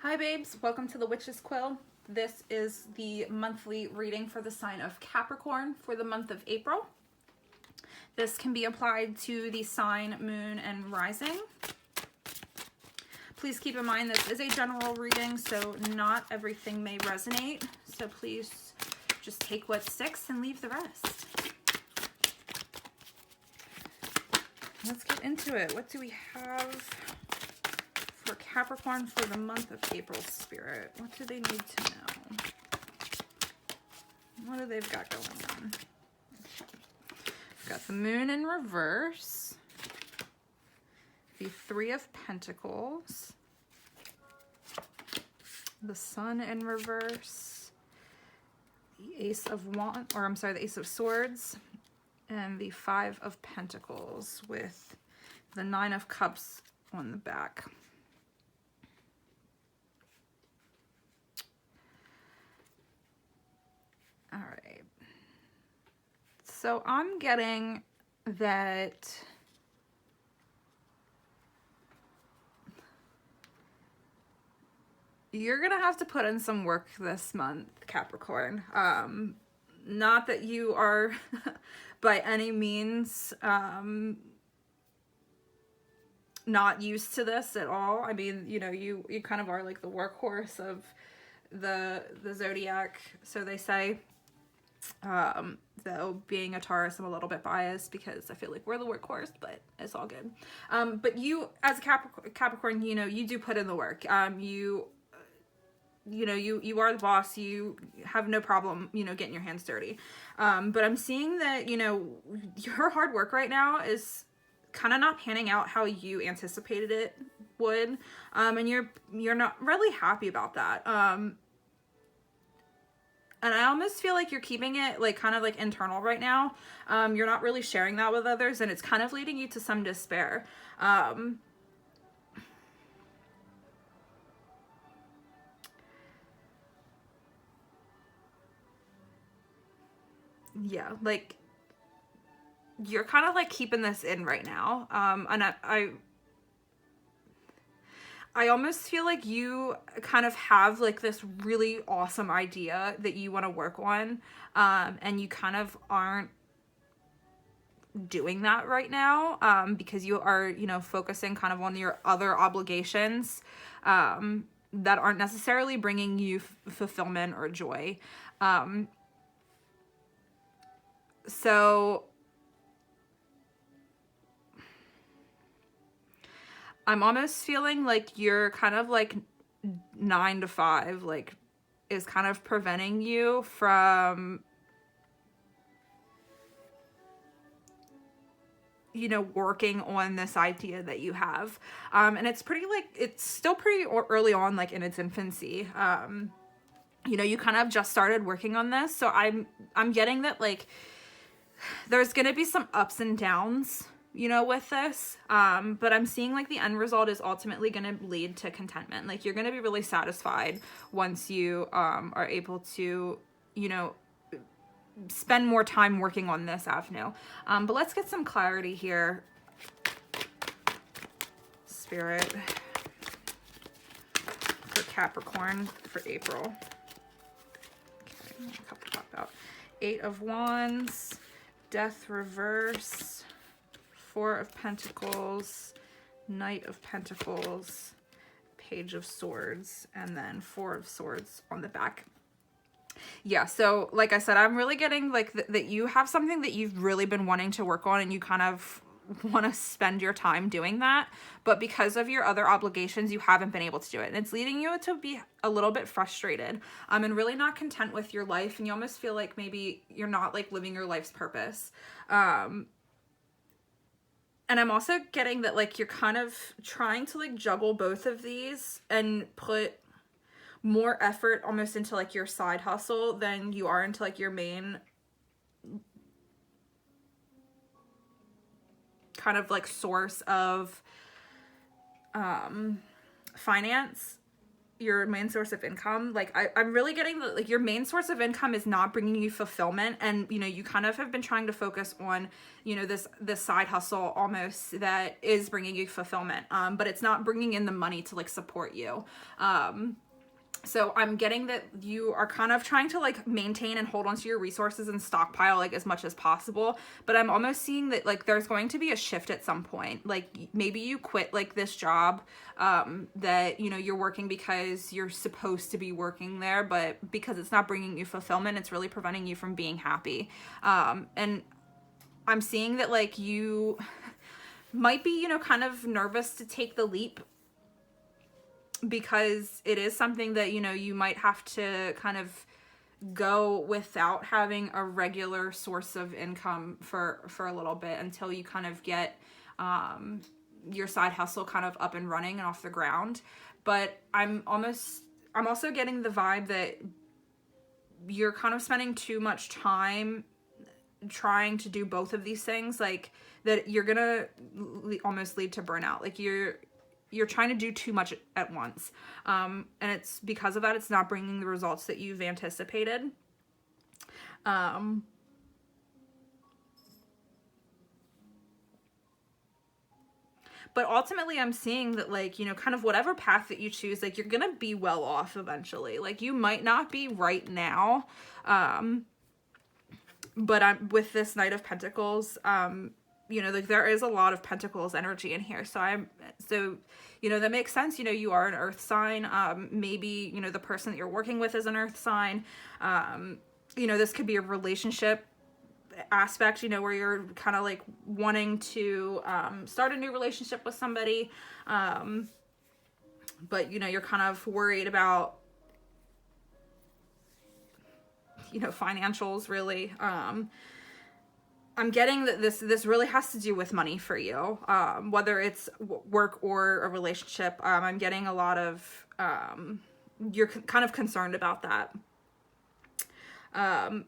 Hi babes, welcome to the witchsquill. This is the monthly reading for the sign of Capricorn for the month of April. This can be applied to the sign, moon, and rising. Please keep in mind this is a general reading, so not everything may resonate. So please just take what sticks and leave the rest. Let's get into it. What do we have for Capricorn for the month of April, Spirit? What do they need to know? What do they've got going on? We've got the moon in reverse, the Three of Pentacles, the sun in reverse, the Ace of Wands, or I'm sorry, the Ace of Swords, and the Five of Pentacles with the Nine of Cups on the back. All right. So I'm getting that you're going to have to put in some work this month, Capricorn. Not that you are by any means not used to this at all. I mean, you know, you kind of are like the workhorse of the zodiac, so they say. Though being a Taurus, I'm a little bit biased because I feel like we're the workhorse, but it's all good. But you, as a Capricorn, you know, you do put in the work. You are the boss. You have no problem, you know, getting your hands dirty. But I'm seeing that, you know, your hard work right now is kind of not panning out how you anticipated it would. And you're not really happy about that. And I almost feel like you're keeping it like kind of like internal right now. You're not really sharing that with others, and it's kind of leading you to some despair. Yeah, like you're kind of like keeping this in right now. And I almost feel like you kind of have like this really awesome idea that you want to work on, and you kind of aren't doing that right now, because you are, you know, focusing kind of on your other obligations that aren't necessarily bringing you fulfillment or joy. So I'm almost feeling like you're kind of like 9 to 5, like is kind of preventing you from, you know, working on this idea that you have. And it's pretty like, it's still pretty early on, like in its infancy. You know, you kind of just started working on this. So I'm getting that like, there's going to be some ups and downs, you know, with this. But I'm seeing like the end result is ultimately going to lead to contentment. Like you're going to be really satisfied once you are able to, you know, spend more time working on this avenue. But let's get some clarity here, Spirit, for Capricorn for April. Okay, a couple pop out. 8 of Wands, Death reverse, 4 of Pentacles, Knight of Pentacles, Page of Swords, and then 4 of Swords on the back. Yeah, so like I said, I'm really getting like that you have something that you've really been wanting to work on, and you kind of want to spend your time doing that, but because of your other obligations, you haven't been able to do it, and it's leading you to be a little bit frustrated, and really not content with your life, and you almost feel like maybe you're not like living your life's purpose. And I'm also getting that like you're kind of trying to like juggle both of these and put more effort almost into like your side hustle than you are into like your main kind of like source of finance, your main source of income, like I'm really getting that like your main source of income is not bringing you fulfillment, and you know, you kind of have been trying to focus on, you know, this side hustle almost that is bringing you fulfillment, but it's not bringing in the money to like support you. So I'm getting that you are kind of trying to like maintain and hold onto your resources and stockpile like as much as possible. But I'm almost seeing that like there's going to be a shift at some point. Like maybe you quit like this job that, you know, you're working because you're supposed to be working there, but because it's not bringing you fulfillment, it's really preventing you from being happy. And I'm seeing that like you might be, you know, kind of nervous to take the leap, because it is something that, you know, you might have to kind of go without having a regular source of income for a little bit until you kind of get your side hustle kind of up and running and off the ground. But I'm also getting the vibe that you're kind of spending too much time trying to do both of these things, like that you're gonna almost lead to burnout. Like you're trying to do too much at once. And it's because of that, it's not bringing the results that you've anticipated. But ultimately I'm seeing that like, you know, kind of whatever path that you choose, like you're going to be well off eventually. Like you might not be right now. But I'm with this Knight of Pentacles, you know, like there is a lot of Pentacles energy in here. So you know, that makes sense. You know, you are an earth sign. Maybe, you know, the person that you're working with is an earth sign. You know, this could be a relationship aspect, you know, where you're kind of like wanting to start a new relationship with somebody. But, you know, you're kind of worried about, you know, financials really. I'm getting that this really has to do with money for you, whether it's work or a relationship. I'm getting a lot of, you're kind of concerned about that.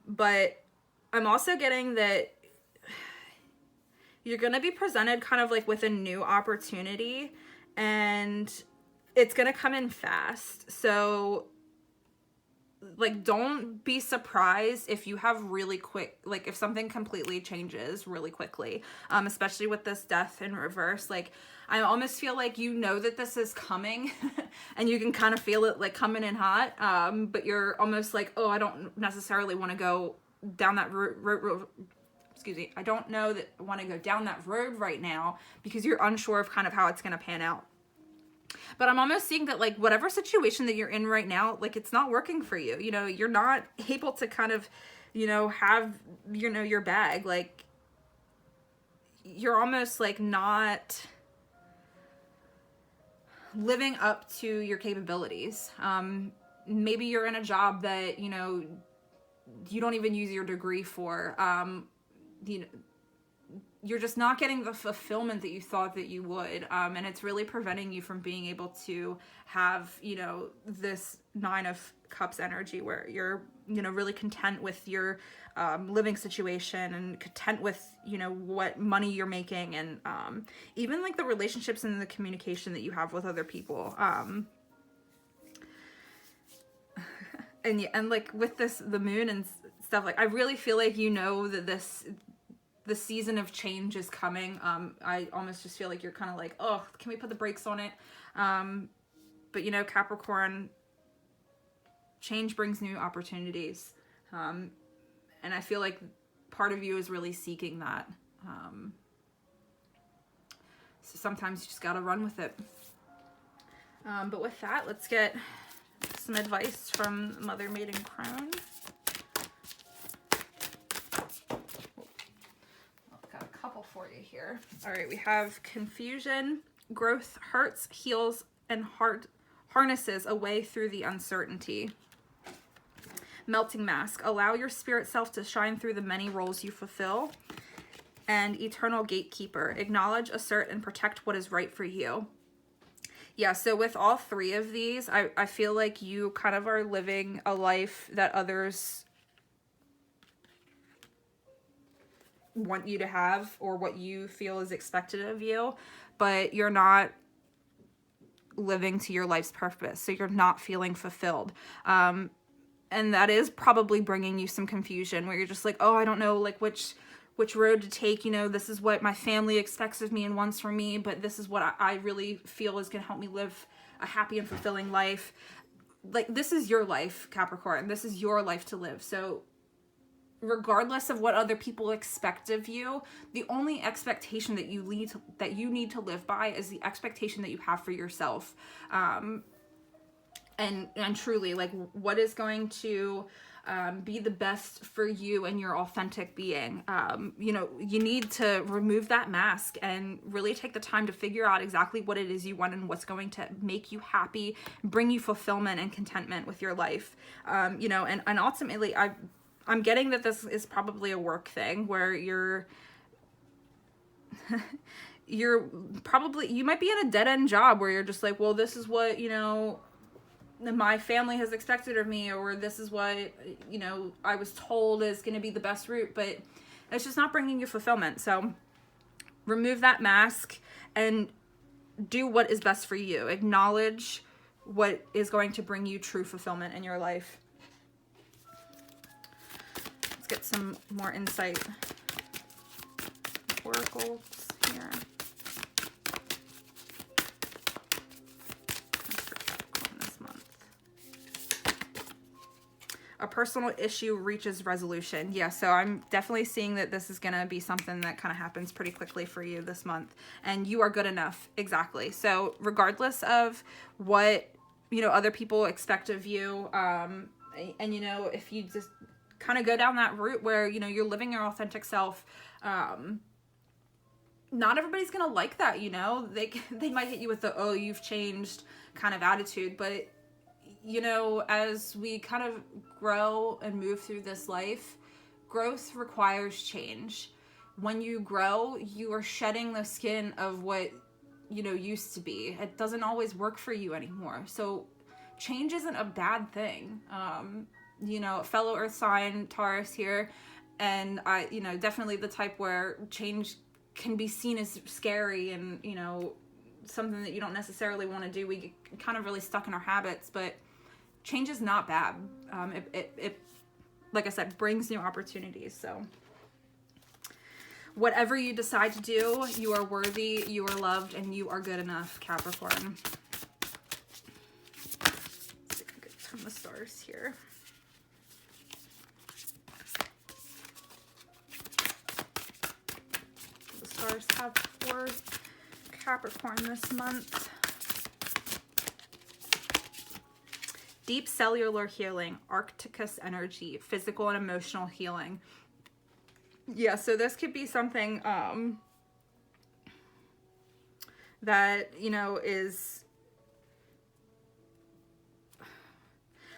But I'm also getting that you're going to be presented kind of like with a new opportunity, and it's going to come in fast. So like, don't be surprised if you have really quick, like if something completely changes really quickly, especially with this death in reverse. Like I almost feel like, you know, that this is coming and you can kind of feel it like coming in hot. But you're almost like, oh, I don't necessarily want to go down that road. Excuse me. I don't know that I want to go down that road right now, because you're unsure of kind of how it's going to pan out. But I'm almost seeing that like whatever situation that you're in right now, like it's not working for you. You know, you're not able to kind of, you know, have, you know, your bag. Like you're almost like not living up to your capabilities. Maybe you're in a job that, you know, you don't even use your degree for. You know, you're just not getting the fulfillment that you thought that you would. And it's really preventing you from being able to have, you know, this Nine of Cups energy where you're, you know, really content with your living situation and content with, you know, what money you're making, and even like the relationships and the communication that you have with other people. And like with this, the moon and stuff, like I really feel like, you know, that the season of change is coming. I almost just feel like you're kind of like, oh, can we put the brakes on it? But you know, Capricorn, change brings new opportunities. And I feel like part of you is really seeking that. So sometimes you just gotta run with it. But with that, let's get some advice from Mother Maiden Crone. For you here. All right, we have confusion, growth hurts, heals, and harnesses a way through the uncertainty. Melting mask, allow your spirit self to shine through the many roles you fulfill. And eternal gatekeeper, acknowledge, assert, and protect what is right for you. Yeah, so with all three of these, I feel like you kind of are living a life that others want you to have, or what you feel is expected of you, but you're not living to your life's purpose. So you're not feeling fulfilled. And that is probably bringing you some confusion where you're just like, oh, I don't know, like which road to take. You know, this is what my family expects of me and wants from me, but this is what I really feel is going to help me live a happy and fulfilling life. Like, this is your life, Capricorn. This is your life to live. So regardless of what other people expect of you, the only expectation that you need to live by is the expectation that you have for yourself. And truly, like, what is going to be the best for you and your authentic being. You know, you need to remove that mask and really take the time to figure out exactly what it is you want and what's going to make you happy, bring you fulfillment and contentment with your life. You know, and ultimately, I'm getting that this is probably a work thing where you might be in a dead-end job where you're just like, well, this is what, you know, my family has expected of me, or this is what, you know, I was told is going to be the best route, but it's just not bringing you fulfillment. So remove that mask and do what is best for you. Acknowledge what is going to bring you true fulfillment in your life. Let's get some more insight. Oracles here. A personal issue reaches resolution. Yeah, so I'm definitely seeing that this is going to be something that kind of happens pretty quickly for you this month. And you are good enough. Exactly. So regardless of what, you know, other people expect of you, and, you know, if you just kind of go down that route where, you know, you're living your authentic self, not everybody's going to like that, you know. They might hit you with the, oh, you've changed kind of attitude, but you know, as we kind of grow and move through this life, growth requires change. When you grow, you are shedding the skin of what, you know, used to be. It doesn't always work for you anymore. So change isn't a bad thing. You know, fellow earth sign Taurus here, and I, you know, definitely the type where change can be seen as scary and, you know, something that you don't necessarily want to do. We get kind of really stuck in our habits, but change is not bad. It, like I said, brings new opportunities. So whatever you decide to do, you are worthy, you are loved, and you are good enough, Capricorn. Let's see if I can get from the stars here. The stars have for Capricorn this month. Deep cellular healing, Arcticus energy, physical and emotional healing. Yeah, so this could be something that, you know, is...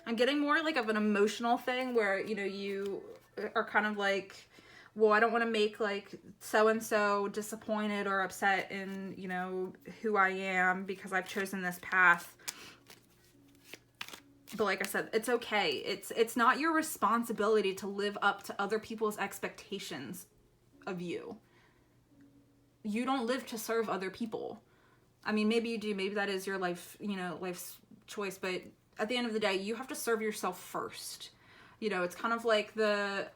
I'm getting more like of an emotional thing where, you know, you are kind of like, well, I don't want to make like so-and-so disappointed or upset in, you know, who I am because I've chosen this path. But like I said, it's okay. It's not your responsibility to live up to other people's expectations of you. You don't live to serve other people. I mean, maybe you do. Maybe that is your life, you know, life's choice. But at the end of the day, you have to serve yourself first. You know, it's kind of like the,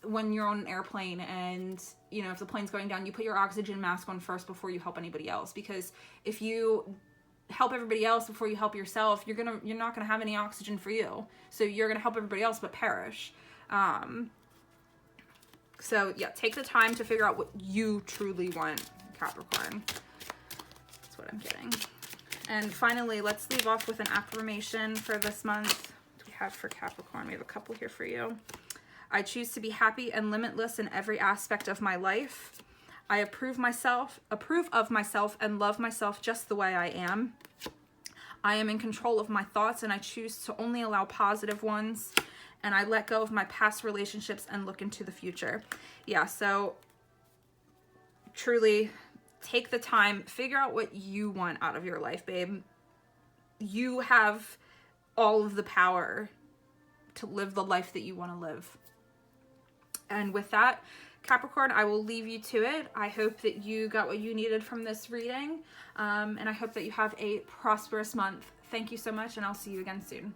when you're on an airplane and, you know, if the plane's going down, you put your oxygen mask on first before you help anybody else. Because if you help everybody else before you help yourself, you're not gonna have any oxygen for you. So you're gonna help everybody else but perish. So yeah, take the time to figure out what you truly want, Capricorn. That's what I'm getting. And finally, let's leave off with an affirmation for this month. What do we have for Capricorn? We have a couple here for you. I choose to be happy and limitless in every aspect of my life. I approve of myself and love myself just the way I am. I am in control of my thoughts and I choose to only allow positive ones. And I let go of my past relationships and look into the future. Yeah, so truly take the time, figure out what you want out of your life, babe. You have all of the power to live the life that you want to live. And with that, Capricorn, I will leave you to it. I hope that you got what you needed from this reading, and I hope that you have a prosperous month. Thank you so much, and I'll see you again soon.